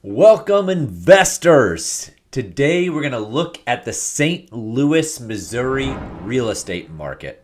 Welcome, investors. Today, we're going to look at the St. Louis, Missouri real estate market.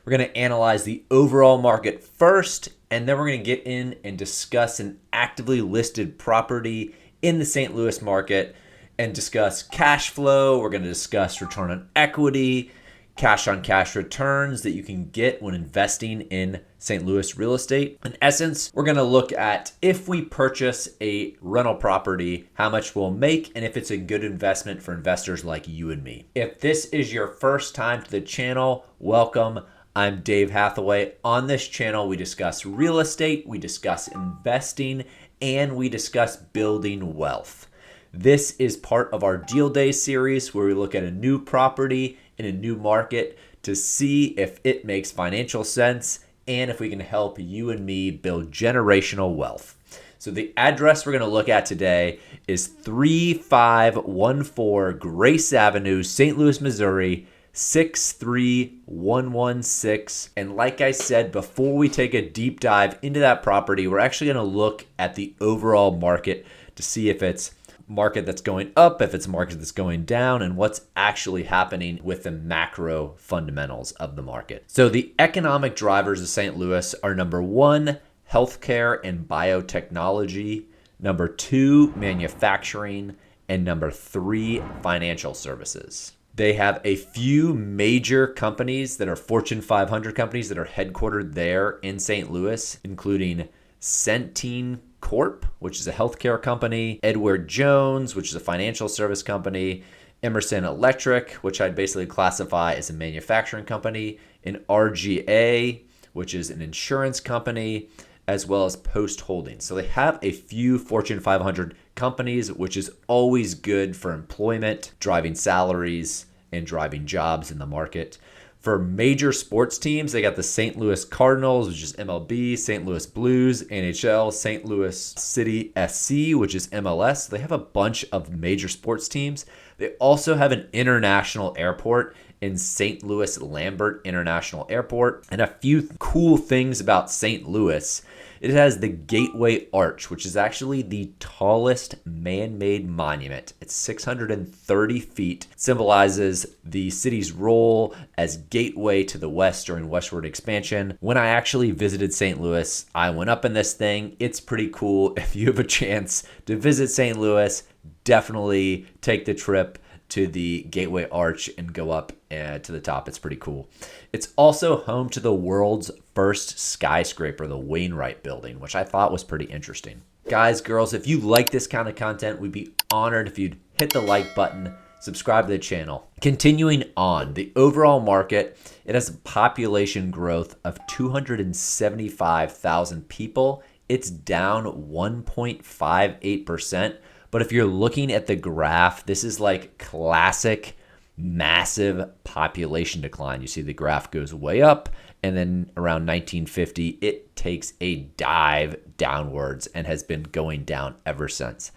We're going to analyze the overall market first, and then we're going to get in and discuss an actively listed property in the St. Louis market and discuss cash flow. We're going to discuss return on equity, cash on cash returns that you can get when investing in St. Louis real estate. In essence, we're going to look at if we purchase a rental property, how much we'll make, and if it's a good investment for investors like you and me. If this is your first time to the channel, welcome. I'm Dave Hathaway. On this channel, we discuss real estate, we discuss investing, and we discuss building wealth. This is part of our Deal Day series where we look at a new property in a new market to see if it makes financial sense and if we can help you and me build generational wealth. So the address we're going to look at today is 3514 Grace Avenue, St. Louis, Missouri, 63116. And like I said, before we take a deep dive into that property, we're actually going to look at the overall market to see if it's market that's going up, if it's a market that's going down, and what's actually happening with the macro fundamentals of the market. So the economic drivers of St. Louis are number one, healthcare and biotechnology, number two, manufacturing, and number three, financial services. They have a few major companies that are Fortune 500 companies that are headquartered there in St. Louis, including Centene Corp, which is a healthcare company, Edward Jones, which is a financial service company, Emerson Electric, which I'd basically classify as a manufacturing company, and RGA, which is an insurance company, as well as Post Holdings. So they have a few Fortune 500 companies, which is always good for employment, driving salaries, and driving jobs in the market. For major sports teams, they got the St. Louis Cardinals, which is MLB, St. Louis Blues, NHL, St. Louis City SC, which is MLS. They have a bunch of major sports teams. They also have an international airport in St. Louis Lambert International Airport. And a few cool things about St. Louis. It has the Gateway Arch, which is actually the tallest man-made monument. It's 630 feet. It symbolizes the city's role as gateway to the west during westward expansion. When I actually visited St. Louis, I went up in this thing. It's pretty cool. If you have a chance to visit St. Louis, definitely take the trip to the Gateway Arch and go up to the top. It's pretty cool. It's also home to the world's first skyscraper, the Wainwright Building, which I thought was pretty interesting. Guys, girls, if you like this kind of content, we'd be honored if you'd hit the like button, subscribe to the channel. Continuing on, the overall market, it has a population growth of 275,000 people. It's down 1.58%. But if you're looking at the graph, this is like classic massive population decline. You see the graph goes way up, and then around 1950, it takes a dive downwards and has been going down ever since.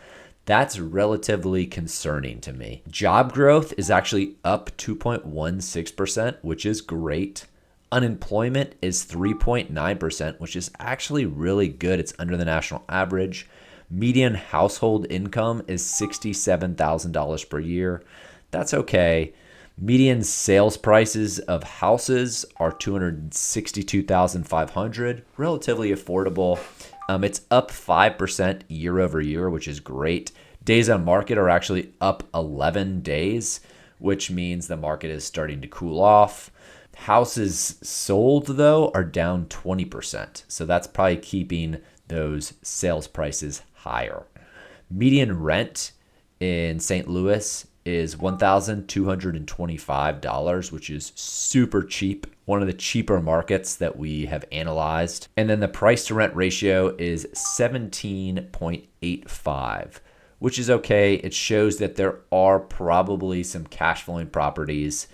That's relatively concerning to me. Job growth is actually up 2.16%, which is great. Unemployment is 3.9%, which is actually really good. It's under the national average. Median household income is $67,000 per year. That's okay. Median sales prices of houses are $262,500, relatively affordable. It's up 5% year over year, which is great. Days on market are actually up 11 days, which means the market is starting to cool off. Houses sold, though, are down 20%. So that's probably keeping those sales prices higher. Median rent in St. Louis is $1,225, which is super cheap. One of the cheaper markets that we have analyzed. And then the price to rent ratio is 17.85, which is okay. It shows that there are probably some cash flowing properties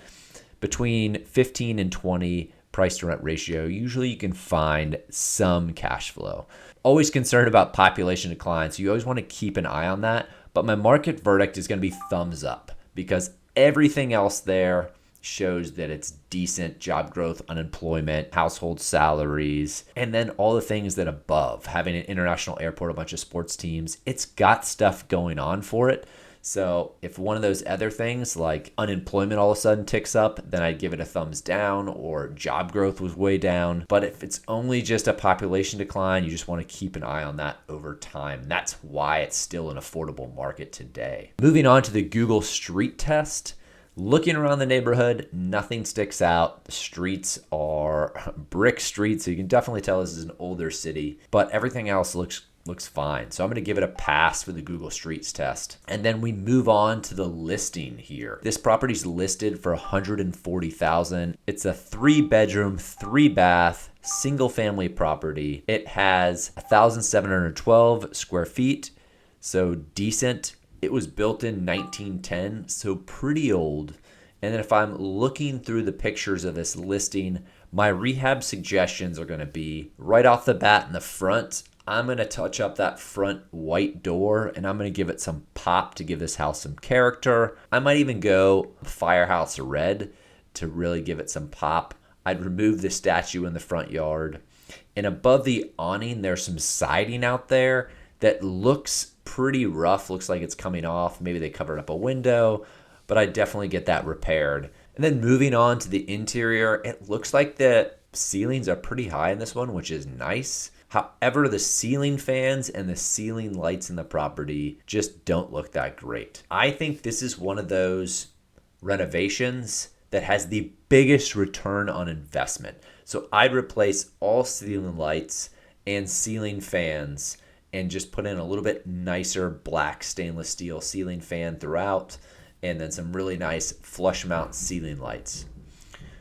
between 15 and 20 price to rent ratio. Usually you can find some cash flow. Always concerned about population decline, so you always want to keep an eye on that. But my market verdict is going to be thumbs up because everything else there shows that it's decent job growth, unemployment, household salaries, and then all the things that above, having an international airport, a bunch of sports teams, it's got stuff going on for it. So if one of those other things like unemployment all of a sudden ticks up, then I'd give it a thumbs down, or job growth was way down. But if it's only just a population decline, you just want to keep an eye on that over time. That's why it's still an affordable market today. Moving on to the Google Street Test. Looking around the neighborhood, nothing sticks out. The streets are brick streets, so you can definitely tell this is an older city, but everything else looks fine. So I'm going to give it a pass for the Google Streets Test. And then we move on to the listing here. This property's listed for $140,000. It's a 3-bedroom, 3-bath, single-family property. It has 1,712 square feet, so decent. It was built in 1910, so pretty old. And then if I'm looking through the pictures of this listing, my rehab suggestions are going to be right off the bat in the front. I'm going to touch up that front white door, and I'm going to give it some pop to give this house some character. I might even go firehouse red to really give it some pop. I'd remove the statue in the front yard. And above the awning, there's some siding out there that looks pretty rough. Looks like it's coming off. Maybe they covered up a window, but I definitely get that repaired. And then moving on to the interior, it looks like the ceilings are pretty high in this one, which is nice. However, the ceiling fans and the ceiling lights in the property just don't look that great. I think this is one of those renovations that has the biggest return on investment. So I'd replace all ceiling lights and ceiling fans and just put in a little bit nicer black stainless steel ceiling fan throughout, and then some really nice flush mount ceiling lights.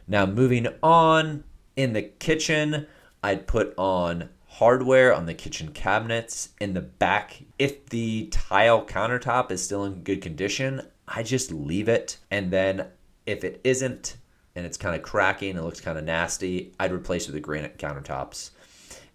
Now moving on, in the kitchen, I'd put on hardware on the kitchen cabinets. In the back, if the tile countertop is still in good condition, I just leave it. And then if it isn't, and it's kind of cracking, it looks kind of nasty, I'd replace it with the granite countertops.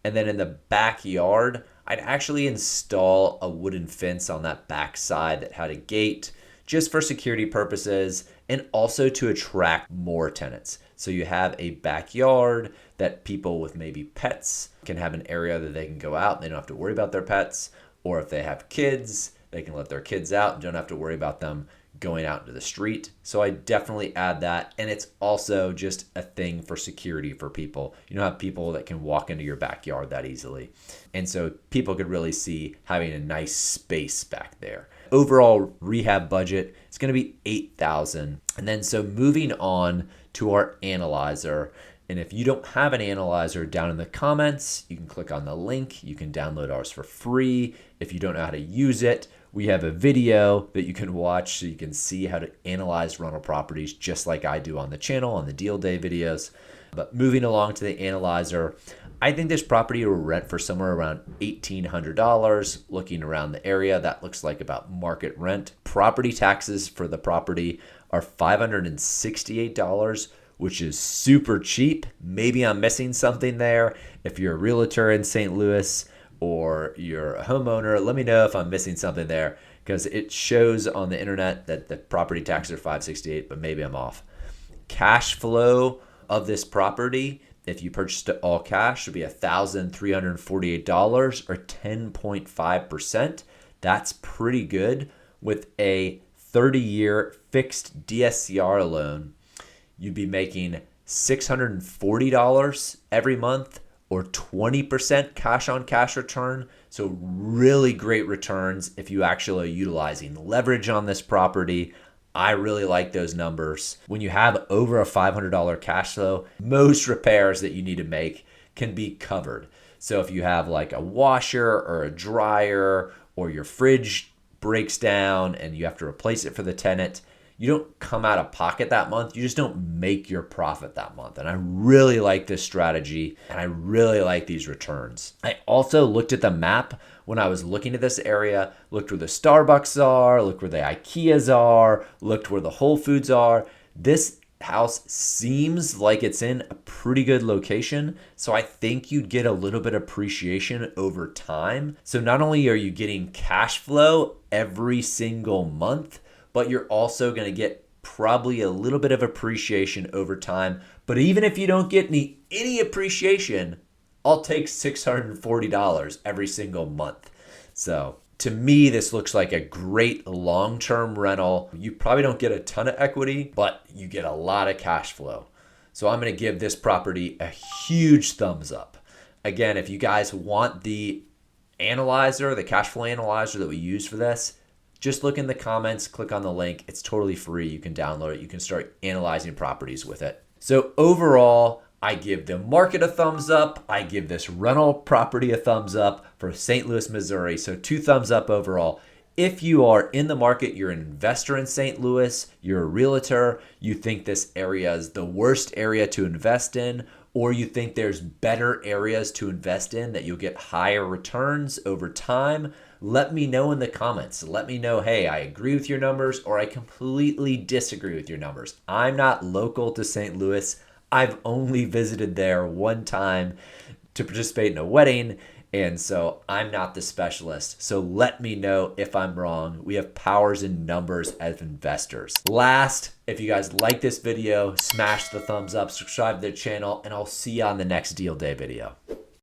And then in the backyard, I'd actually install a wooden fence on that back side that had a gate just for security purposes and also to attract more tenants. So you have a backyard that people with maybe pets can have an area that they can go out and they don't have to worry about their pets. Or if they have kids, they can let their kids out and don't have to worry about them going out into the street. So I definitely add that. And it's also just a thing for security for people. You don't have people that can walk into your backyard that easily. And so people could really see having a nice space back there. Overall rehab budget is going to be $8,000. And then so moving on to our analyzer. And if you don't have an analyzer, down in the comments, you can click on the link. You can download ours for free. If you don't know how to use it, we have a video that you can watch so you can see how to analyze rental properties just like I do on the channel on the deal day videos. But moving along to the analyzer, I think this property will rent for somewhere around $1,800. Looking around the area, that looks like about market rent. Property taxes for the property are $568, which is super cheap. Maybe I'm missing something there. If you're a realtor in St. Louis or you're a homeowner, let me know if I'm missing something there, because it shows on the internet that the property taxes are $568, but maybe I'm off. Cash flow of this property, if you purchased it all cash, would be $1,348 or 10.5%. That's pretty good. With a 30-year fixed DSCR loan, you'd be making $640 every month or 20% cash on cash return. So really great returns if you actually are utilizing leverage on this property. I really like those numbers. When you have over a $500 cash flow, most repairs that you need to make can be covered. So if you have like a washer or a dryer or your fridge breaks down and you have to replace it for the tenant, you don't come out of pocket that month. You just don't make your profit that month. And I really like this strategy and I really like these returns. I also looked at the map when I was looking at this area, looked where the Starbucks are, looked where the IKEAs are, looked where the Whole Foods are. This house seems like it's in a pretty good location. So I think you'd get a little bit of appreciation over time. So not only are you getting cash flow every single month, but you're also going to get probably a little bit of appreciation over time. But even if you don't get any appreciation, I'll take $640 every single month. So to me, this looks like a great long-term rental. You probably don't get a ton of equity, but you get a lot of cash flow. So I'm going to give this property a huge thumbs up. Again, if you guys want the analyzer, the cash flow analyzer that we use for this, just look in the comments, click on the link. It's totally free. You can download it. You can start analyzing properties with it. So overall, I give the market a thumbs up. I give this rental property a thumbs up for St. Louis, Missouri. So 2 thumbs up overall. If you are in the market, you're an investor in St. Louis, you're a realtor, you think this area is the worst area to invest in, or you think there's better areas to invest in that you'll get higher returns over time, let me know in the comments. Let me know, hey, I agree with your numbers or I completely disagree with your numbers. I'm not local to St. Louis. I've only visited there one time to participate in a wedding, and so I'm not the specialist. So let me know if I'm wrong. We have powers in numbers as investors. Last, if you guys like this video, smash the thumbs up, subscribe to the channel, and I'll see you on the next Deal Day video.